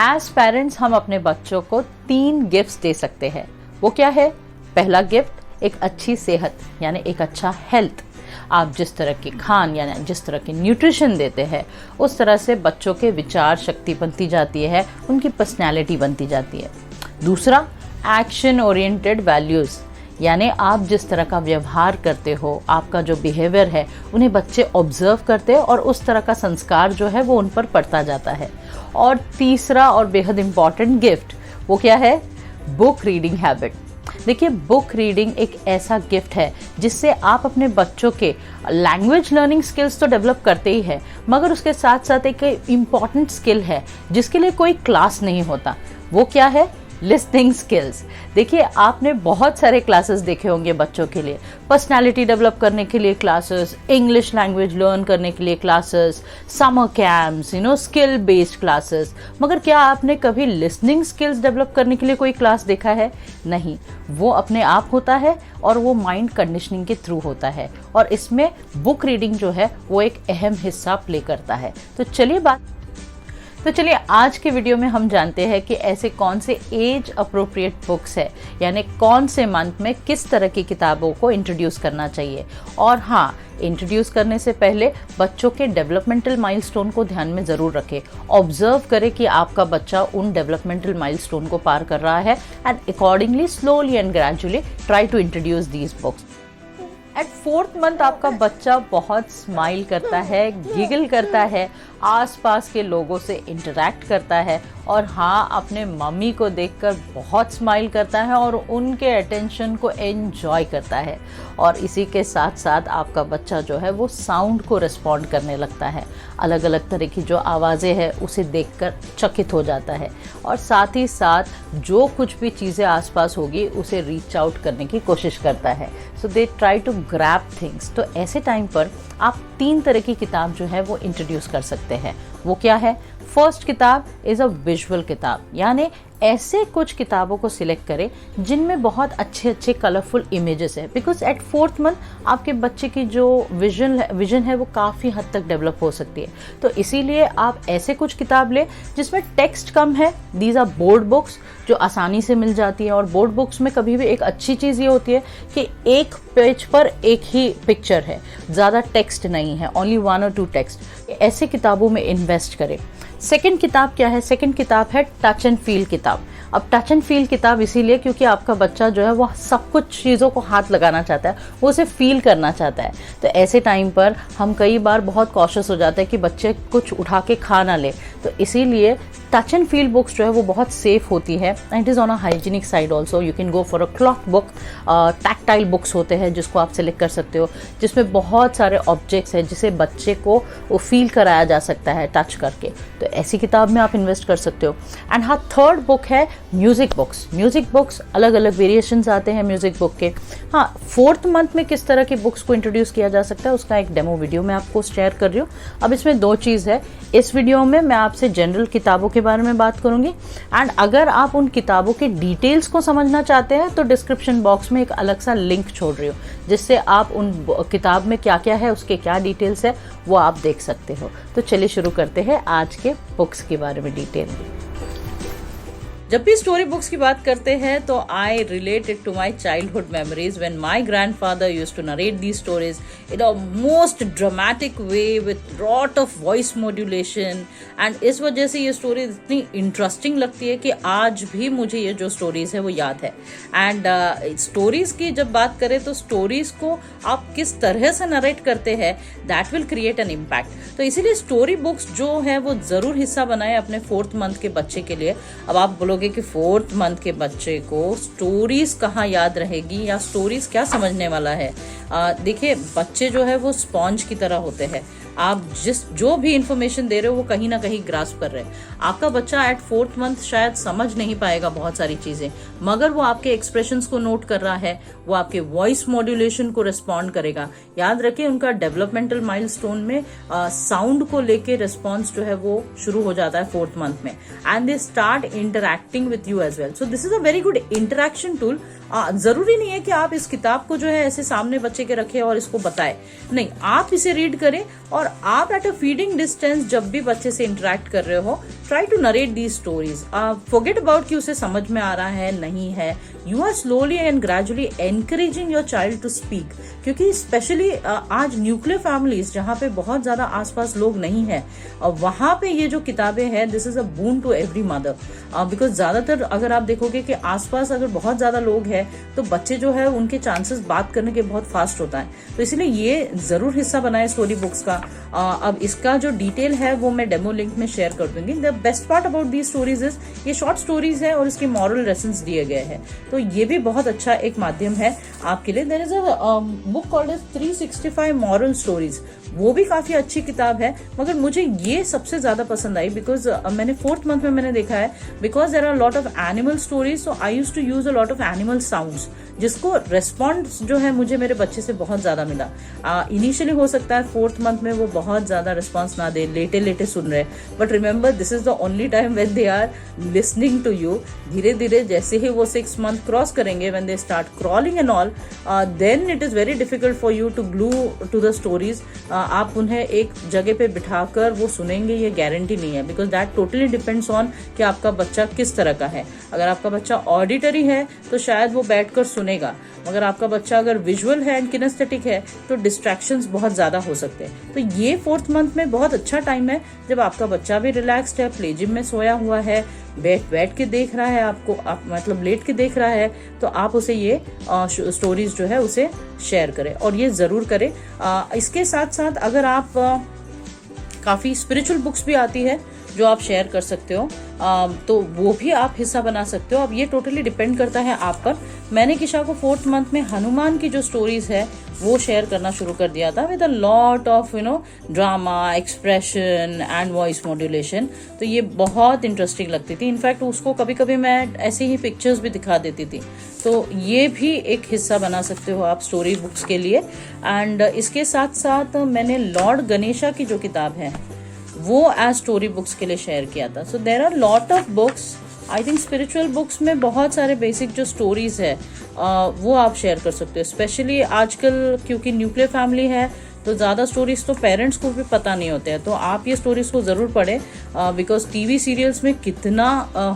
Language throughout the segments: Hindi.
एज पेरेंट्स हम अपने बच्चों को 3 गिफ्ट्स दे सकते हैं। वो क्या है? पहला गिफ्ट एक अच्छी सेहत, यानी एक अच्छा हेल्थ। आप जिस तरह की खान यानी जिस तरह की न्यूट्रिशन देते हैं, उस तरह से बच्चों के विचार शक्ति बनती जाती है, उनकी पर्सनैलिटी बनती जाती है। दूसरा, एक्शन ओरिएंटेड वैल्यूज़, यानी आप जिस तरह का व्यवहार करते हो, आपका जो बिहेवियर है, उन्हें बच्चे ऑब्जर्व करते हैं और उस तरह का संस्कार जो है वो उन पर पड़ता जाता है। और तीसरा और बेहद इम्पॉर्टेंट गिफ्ट, वो क्या है? Book reading habit. देखिए, बुक रीडिंग एक ऐसा गिफ्ट है जिससे आप अपने बच्चों के लैंग्वेज लर्निंग स्किल्स तो डेवलप करते ही है, मगर उसके साथ साथ एक इम्पॉर्टेंट स्किल है जिसके लिए कोई क्लास नहीं होता। वो क्या है? Listening skills. देखिए, आपने बहुत सारे क्लासेस देखे होंगे बच्चों के लिए, पर्सनालिटी डेवलप करने के लिए क्लासेस, इंग्लिश लैंग्वेज लर्न करने के लिए classes, summer camps, skill based classes, मगर क्या आपने कभी लिसनिंग स्किल्स डेवलप करने के लिए कोई क्लास देखा है? नहीं। वो अपने आप होता है और वो माइंड कंडीशनिंग के थ्रू होता है, और इसमें बुक रीडिंग जो है वो एक अहम हिस्सा प्ले करता है। तो चलिए आज के वीडियो में हम जानते हैं कि ऐसे कौन से एज अप्रोप्रिएट बुक्स है, यानी कौन से मंथ में किस तरह की किताबों को इंट्रोड्यूस करना चाहिए। और हाँ, इंट्रोड्यूस करने से पहले बच्चों के डेवलपमेंटल माइलस्टोन को ध्यान में ज़रूर रखें। ऑब्जर्व करें कि आपका बच्चा उन डेवलपमेंटल माइलस्टोन को पार कर रहा है, and accordingly slowly and gradually try to introduce these books. At 4th month आपका बच्चा बहुत स्माइल करता है, गिगल करता है, आसपास के लोगों से इंटरैक्ट करता है, और हाँ, अपने मम्मी को देखकर बहुत स्माइल करता है और उनके अटेंशन को एंजॉय करता है। और इसी के साथ साथ आपका बच्चा जो है वो साउंड को रिस्पॉन्ड करने लगता है, अलग अलग तरह की जो आवाज़ें हैं उसे देखकर चकित हो जाता है, और साथ ही साथ जो कुछ भी चीज़ें आसपास होगी उसे रीच आउट करने की कोशिश करता है। So they try to grab things. तो ऐसे टाइम पर आप 3 तरह की किताब जो है वो इंट्रोड्यूस कर सकते हैं। वो क्या है? फर्स्ट किताब इज़ अ विजुअल किताब, यानी ऐसे कुछ किताबों को सिलेक्ट करें जिनमें बहुत अच्छे अच्छे कलरफुल इमेजेस है, बिकॉज एट 4th मंथ आपके बच्चे की जो विजन है वो काफ़ी हद तक डेवलप हो सकती है। तो इसीलिए आप ऐसे कुछ किताब लें जिसमें टेक्स्ट कम है। दीज आर बोर्ड बुक्स जो आसानी से मिल जाती है, और बोर्ड बुक्स में कभी भी एक अच्छी चीज़ ये होती है कि एक पेज पर एक ही पिक्चर है, ज़्यादा टेक्स्ट नहीं है, ओनली 1 or 2 टेक्स्ट। ऐसे किताबों में इन्वेस्ट करें। सेकंड किताब क्या है? सेकंड किताब है टच एंड फील किताब। अब टच एंड फील किताब इसीलिए क्योंकि आपका बच्चा जो है वो सब कुछ चीज़ों को हाथ लगाना चाहता है, वो उसे फील करना चाहता है। तो ऐसे टाइम पर हम कई बार बहुत कॉशियस हो जाते हैं कि बच्चे कुछ उठा के खा ना ले, तो इसीलिए टच एंड फील बुक्स जो है वो बहुत सेफ होती है, and it is on a hygienic side also. You can go for a clock book. Tactile books होते हैं जिसको आप सिलेक्ट कर सकते हो, जिसमें बहुत सारे ऑब्जेक्ट्स हैं जिसे बच्चे को वो फील कराया जा सकता है टच करके। तो ऐसी किताब में आप इन्वेस्ट कर सकते हो। एंड हाँ, थर्ड बुक है म्यूज़िक बुक्स। म्यूज़िक बुक्स अलग अलग वेरिएशंस आते हैं म्यूज़िक बुक के। हाँ, 4th मंथ में किस तरह की बुक्स को इंट्रोड्यूस किया जा सकता है उसका एक डेमो वीडियो मैं आपको शेयर कर रही हूँ। अब इसमें 2 चीज़ है। इस वीडियो में मैं आपसे जनरल किताबों के बारे में बात करूंगी, एंड अगर आप उन किताबों के डिटेल्स को समझना चाहते हैं तो डिस्क्रिप्शन बॉक्स में एक अलग सा लिंक छोड़ रही हूँ, जिससे आप उन किताब में क्या क्या है, उसके क्या डिटेल्स है, वो आप देख सकते हो। तो चलिए शुरू करते हैं आज के बुक्स के बारे में डिटेल। जब भी स्टोरी बुक्स की बात करते हैं तो I relate it to my childhood memories when my grandfather used to narrate these stories in a most dramatic way with lot of voice modulation. And इस वजह से ये स्टोरीज इतनी इंटरेस्टिंग लगती है कि आज भी मुझे ये जो स्टोरीज है वो याद है। एंड स्टोरीज की जब बात करें तो स्टोरीज को आप किस तरह से नरेट करते हैं, that will create an impact. तो इसीलिए स्टोरी बुक्स जो है वो ज़रूर हिस्सा बनाए अपने 4th मंथ के बच्चे के लिए। अब आप बोलोगे कि 4th मंथ के बच्चे को स्टोरीज कहाँ याद रहेगी या स्टोरीज क्या समझने वाला है। देखिए, बच्चे जो है वो स्पॉन्ज की तरह होते हैं। आप जो भी इंफॉर्मेशन दे रहे हो वो कहीं ना कहीं ग्रास्प कर रहे हैं। आपका बच्चा एट 4th मंथ शायद समझ नहीं पाएगा बहुत सारी चीज़ें, मगर वो आपके एक्सप्रेशंस को नोट कर रहा है, वो आपके वॉइस मॉड्यूलेशन को रिस्पॉन्ड करेगा। याद रखिए, उनका डेवलपमेंटल माइलस्टोन में साउंड को लेके रिस्पॉन्स जो है वो शुरू हो जाता है 4th मंथ में, and they start interacting with you as well. So this is a very good interaction tool. ज़रूरी नहीं है कि आप इस किताब को जो है ऐसे सामने बच्चे के रखें और इसको बताएं, नहीं, आप इसे रीड करें और आप एट अ फीडिंग डिस्टेंस जब भी बच्चे से इंटरेक्ट कर रहे हो, try to narrate these stories. Forget about कि उसे समझ में आ रहा है नहीं है, you are slowly and gradually encouraging your child to speak. क्योंकि स्पेशली आज न्यूक्लियर फैमिलीज जहाँ पे बहुत ज्यादा आसपास लोग नहीं है, वहां पे ये जो किताबें हैं, this is a boon to every mother. Because ज्यादातर अगर आप देखोगे कि आसपास अगर बहुत ज्यादा लोग हैं तो बच्चे जो है उनके चांसेस बात करने के बहुत फास्ट होता है, तो इसलिए ये जरूर हिस्सा बनाए स्टोरी बुक्स का। अब इसका जो डिटेल है वो मैं डेमो लिंक में शेयर कर दूंगी। The best part about the stories is ये शॉर्ट स्टोरीज है और इसके मॉरल लेसन्स दिए गए हैं, तो ये भी बहुत अच्छा एक माध्यम है आपके लिए। There is a book called as 365 moral stories, वो भी काफी अच्छी किताब है, मगर मुझे ये सबसे ज्यादा पसंद आई बिकॉज मैंने 4th मंथ में मैंने देखा है, because there are lot of animal stories, so I used to use a lot of animal sounds, जिसको रेस्पॉन्स जो है मुझे मेरे बच्चे से बहुत ज्यादा मिला। इनिशियली हो सकता है 4th मंथ में वो बहुत ज्यादा रिस्पॉन्स ना दे, लेटे लेटे सुन रहे, but remember this is the only time when they are listening to you. धीरे धीरे जैसे ही वो 6 मंथ क्रॉस करेंगे, when they start crawling and all, then it is very difficult for you to glue to the stories. आप उन्हें एक जगह पे बिठाकर वो सुनेंगे ये गारंटी नहीं है, because that totally depends on कि आपका बच्चा किस तरह का है। अगर आपका बच्चा ऑडिटरी है तो शायद वो बैठकर सुनेगा, मगर आपका बच्चा अगर विजुअल है एंड किनेस्थेटिक है तो डिस्ट्रैक्शंस बहुत ज्यादा हो सकते हैं। तो ये 4th मंथ में बहुत अच्छा टाइम है जब आपका बच्चा भी रिलैक्स्ड है, प्ले जिम में सोया हुआ है, बैठ के देख रहा है आपको, आप मतलब लेट के देख रहा है, तो आप उसे ये स्टोरीज जो है उसे शेयर करें, और ये जरूर करें। इसके साथ साथ अगर आप काफी स्पिरिचुअल बुक्स भी आती है जो आप शेयर कर सकते हो, तो वो भी आप हिस्सा बना सकते हो। अब ये टोटली डिपेंड करता है आप पर। मैंने किशा को 4th मंथ में हनुमान की जो स्टोरीज है वो शेयर करना शुरू कर दिया था with a lot of drama, expression and voice modulation, तो ये बहुत इंटरेस्टिंग लगती थी। इनफैक्ट उसको कभी कभी मैं ऐसे ही पिक्चर्स भी दिखा देती थी, तो ये भी एक हिस्सा बना सकते हो आप स्टोरी बुक्स के लिए। एंड इसके साथ साथ मैंने लॉर्ड गणेशा की जो किताब है वो एज स्टोरी बुक्स के लिए शेयर किया था। So there are lot of books, I think spiritual books में बहुत सारे बेसिक जो स्टोरीज है वो आप शेयर कर सकते हो। स्पेशली आजकल क्योंकि न्यूक्लियर फैमिली है तो ज़्यादा स्टोरीज तो पेरेंट्स को भी पता नहीं होते हैं, तो आप ये स्टोरीज को ज़रूर पढ़ें, बिकॉज टीवी सीरियल्स में कितना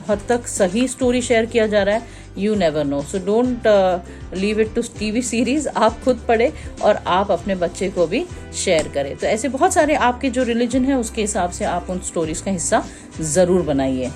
हद तक सही स्टोरी शेयर किया जा रहा है you never know. So don't leave it to TV series, आप खुद पढ़े और आप अपने बच्चे को भी शेयर करें। तो ऐसे बहुत सारे आपके जो रिलीजन है उसके हिसाब से आप उन स्टोरीज का हिस्सा ज़रूर बनाइए।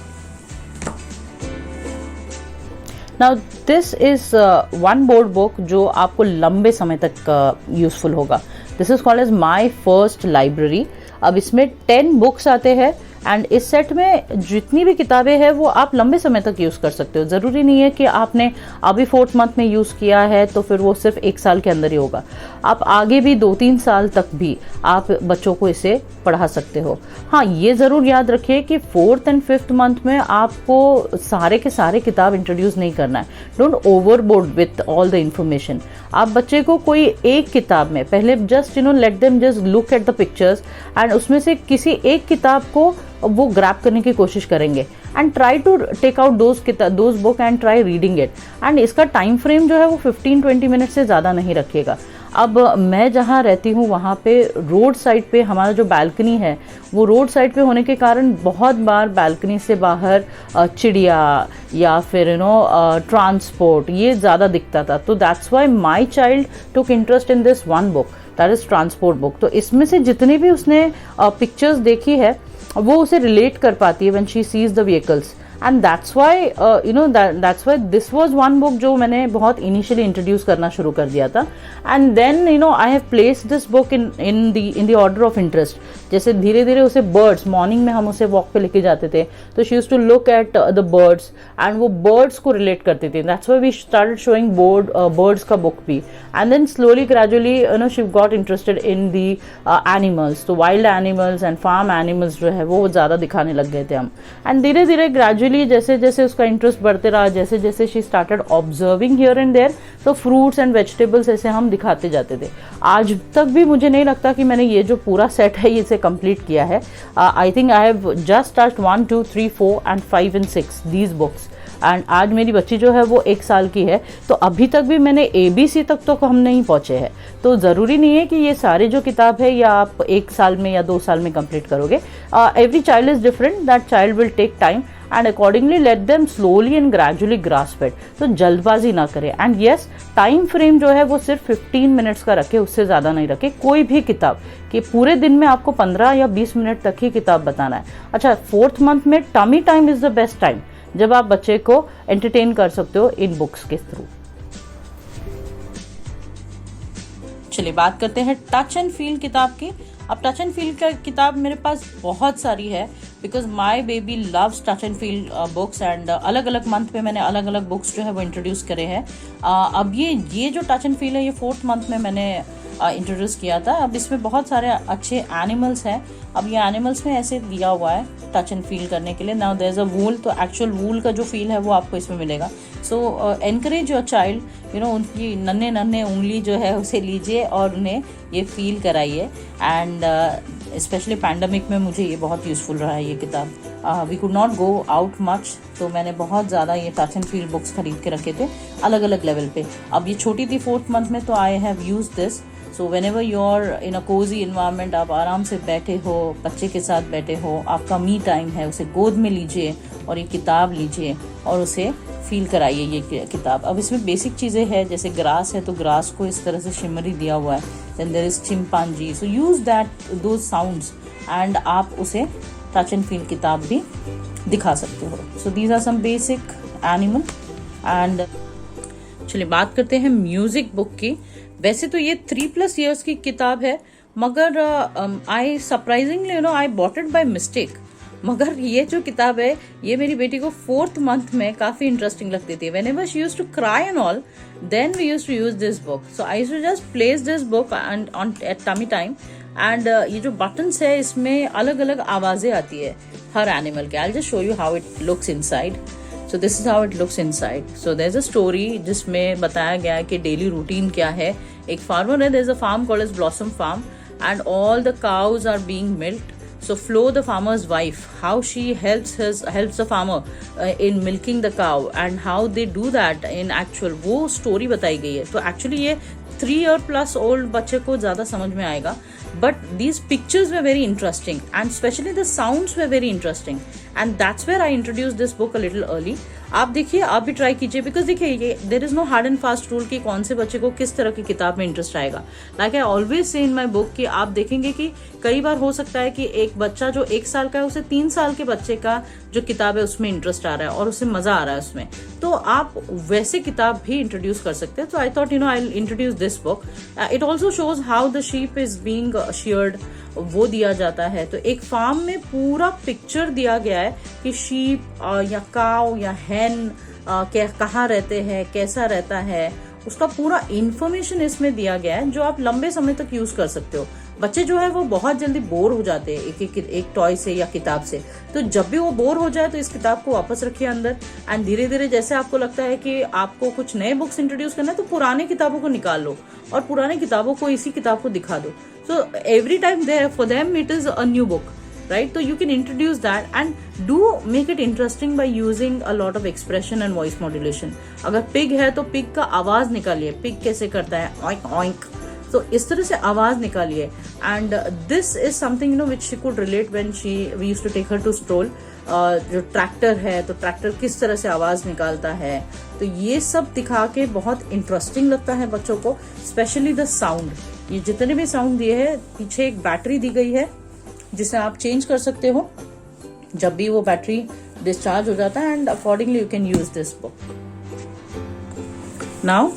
Now this is one board book जो आपको लंबे समय तक यूजफुल होगा। This is called as my first library. अब इसमें 10 बुक्स आते हैं एंड इस सेट में जितनी भी किताबें हैं वो आप लंबे समय तक यूज़ कर सकते हो। ज़रूरी नहीं है कि आपने अभी 4th मंथ में यूज़ किया है तो फिर वो सिर्फ 1 साल के अंदर ही होगा। आप आगे भी 2-3 साल तक भी आप बच्चों को इसे पढ़ा सकते हो। हाँ, ये ज़रूर याद रखिए कि 4th एंड 5th मंथ में आपको सारे के सारे किताब इंट्रोड्यूस नहीं करना है। Don't overboard with all the information. आप बच्चे को कोई एक किताब में पहले just let them just look at the pictures and उसमें से किसी एक किताब को वो ग्रैब करने की कोशिश करेंगे and try to take out those book and try reading it. And इसका टाइम फ्रेम जो है वो 15-20 मिनट से ज़्यादा नहीं रखिएगा। अब मैं जहाँ रहती हूँ वहाँ पे रोड साइड पे हमारा जो बालकनी है वो रोड साइड पे होने के कारण बहुत बार बालकनी से बाहर चिड़िया या फिर ट्रांसपोर्ट ये ज़्यादा दिखता था। तो that's why my child took interest in this one book, that is transport book. तो इसमें से जितनी भी उसने पिक्चर्स देखी है वो उसे रिलेट कर पाती है when she sees the vehicles, and that's why that's why this was one book जो मैंने बहुत इनिशियली इंट्रोड्यूस करना शुरू कर दिया था। And then I have placed this book in the order of interest. जैसे धीरे धीरे उसे बर्ड्स, मॉर्निंग में हम उसे वॉक पे लेके जाते थे तो she used to look at the birds and वो बर्ड्स को रिलेट करती थी। That's why we started showing birds का बुक भी, and then slowly gradually she got interested in the animals. तो wild animals and farm animals जो है वो ज़्यादा दिखाने लग गए थे हम। एंड धीरे धीरे ग्रेजुअली जैसे जैसे उसका इंटरेस्ट बढ़ते रहा, जैसे जैसे she started observing here and there, तो फ्रूट्स एंड वेजिटेबल्स ऐसे हम दिखाते जाते थे। आज तक भी मुझे नहीं लगता कि मैंने ये जो पूरा सेट है इसे कंप्लीट किया है। I think I have just touched 1, 2, 3, 4 and 5 and 6 these books. And आज मेरी बच्ची जो है वो 1 साल की है, तो अभी तक भी मैंने ABC तक तो हम नहीं पहुँचे हैं। तो ज़रूरी नहीं है कि ये सारे जो किताब है या आप 1 साल में या 2 साल में कंप्लीट करोगे। Every child is different, that child will take time and accordingly let them slowly and gradually grasp it. तो जल्दबाजी ना करें। एंड येस, टाइम फ्रेम जो है वो सिर्फ 15 मिनट्स का रखे, उससे ज़्यादा नहीं रखे। कोई भी किताब कि पूरे दिन में आपको 15 या 20 मिनट तक ही किताब बताना है। अच्छा, 4th मंथ में tummy time is the best time, जब आप बच्चे को एंटरटेन कर सकते हो इन बुक्स के थ्रू। चलिए बात करते हैं टच एंड फील किताब की। अब टच एंड फील का किताब मेरे पास बहुत सारी है, because my baby loves touch and feel books, and अलग अलग मंथ पे मैंने अलग अलग बुक्स जो है वो इंट्रोड्यूस करे हैं। अब ये जो टच एंड फील है ये 4th मंथ में मैंने इंट्रोड्यूस किया था। अब इसमें बहुत सारे अच्छे एनिमल्स हैं। अब ये एनिमल्स में ऐसे दिया हुआ है टच एंड फील करने के लिए। नाउ देयर इज अ वूल, तो एक्चुअल वूल का जो फील है वो आपको इसमें मिलेगा। सो एनकरेज योर चाइल्ड, उनकी नन्हे नन्हे उंगली जो है उसे लीजिए और उन्हें ये फील कराइए। एंड स्पेशली पैंडमिक में मुझे ये बहुत यूज़फुल रहा है ये किताब। We could not go out much, तो मैंने बहुत ज़्यादा ये टच एंड फील बुक्स खरीद के रखे थे अलग अलग लेवल पे। अब ये छोटी थी 4th मंथ में, तो I have use this. So whenever you are in a cosy environment, आप आराम से बैठे हो, बच्चे के साथ बैठे हो, आपका मी टाइम है, उसे गोद में लीजिए और ये किताब लीजिए और उसे फील कराइए ये किताब। अब इसमें बेसिक चीज़ें हैं, जैसे ग्रास है तो ग्रास को इस तरह से शिमरी दिया हुआ है। Then there is chimpanzee, so use that those sounds and आप उसे टच एंड फील किताब भी दिखा सकते हो। So these are some basic animal. And चलिए बात करते हैं म्यूजिक बुक की। वैसे तो ये 3+ years की किताब है, मगर I surprisingly I bought it by mistake. मगर ये जो किताब है ये मेरी बेटी को 4th मंथ में काफ़ी इंटरेस्टिंग लगती थी। whenever she used to cry and all, then we used to use this book. So I used to just place this book and on at tummy time. And ये जो बटन्स है इसमें अलग अलग आवाज़ें आती है हर एनिमल के। I'll just show you how it looks inside. So this is how it looks inside. So there's a story जिसमें बताया गया है कि डेली रूटीन क्या है। एक फार्मर है, there's a farm called as Blossom Farm, and all the cows are being milked. So Flo, the farmer's wife, how she helps the farmer in milking the cow, and how they do that in actual, वो story बताई गई है। तो actually ये 3+ year old बच्चे को ज़्यादा समझ में आएगा, but these pictures were very interesting and especially the sounds were very interesting, and that's where I introduced this book a little early. आप देखिए, आप भी ट्राई कीजिए, बिकॉज देखिए ये there is no hard and fast rule कि कौन से बच्चे को किस तरह की किताब में इंटरेस्ट आएगा। Like I always say in my book कि आप देखेंगे कि कई बार हो सकता है कि एक बच्चा जो 1 साल का है उसे 3 साल के बच्चे का जो किताब है उसमें इंटरेस्ट आ रहा है और उसे मजा आ रहा है उसमें, तो आप वैसे किताब भी इंट्रोड्यूस कर सकते हैं। तो I thought I introduce this book. It also shows how the sheep is being shared, वो दिया जाता है। तो एक फार्म में पूरा पिक्चर दिया गया है कि शीप या काव या हैन कहाँ रहते हैं, कैसा रहता है, उसका पूरा इंफॉर्मेशन इसमें दिया गया है जो आप लंबे समय तक यूज कर सकते हो। बच्चे जो है वो बहुत जल्दी बोर हो जाते हैं एक टॉय से या किताब से, तो जब भी वो बोर हो जाए तो इस किताब को वापस रखिए अंदर, एंड धीरे धीरे जैसे आपको लगता है कि आपको कुछ नए बुक्स इंट्रोड्यूस करना है तो पुराने किताबों को निकाल लो और पुराने किताबों को इसी किताब को दिखा दो। So every time there for them it is a new book, right? So you can introduce that and do make it interesting by using a lot of expression and voice modulation. अगर पिग है तो पिग का आवाज निकालिए, पिग कैसे करता है, oink oink, तो इस तरह से आवाज निकालिए। And this is something which she could relate when we used to take her to stroll. जो ट्रैक्टर है तो ट्रैक्टर किस तरह से आवाज निकालता है, तो ये सब दिखा के बहुत इंटरेस्टिंग लगता है बच्चों को, स्पेशली द साउंड। ये जितने भी साउंड दिए हैं, पीछे एक बैटरी दी गई है जिसे आप चेंज कर सकते हो जब भी वो बैटरी डिस्चार्ज हो जाता है, and accordingly you can use this book. Now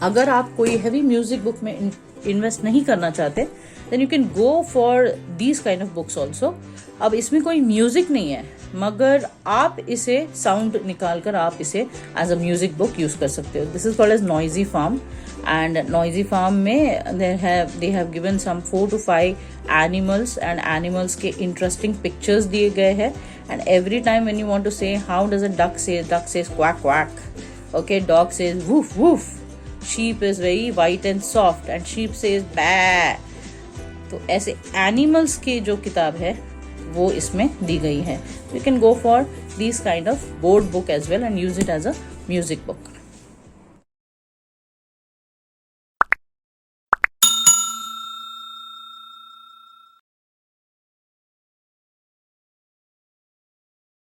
अगर आप कोई हैवी म्यूजिक बुक में इन्वेस्ट नहीं करना चाहते, then you can go for these kind of books also. अब इसमें कोई म्यूजिक नहीं है, मगर आप इसे साउंड निकाल कर आप इसे as a music book use कर सकते हो। This is called as noisy farm, and noisy farm में they have given some 4 to 5 animals, and animals के इंटरेस्टिंग पिक्चर्स दिए गए हैं। And every time when you want to say how does a duck says quack quack, okay, dog says woof woof, sheep is very white and soft and sheep says baa। तो ऐसे एनिमल्स की जो किताब है वो इसमें दी गई है। You can go for this kind of board book as well and use it as a music book.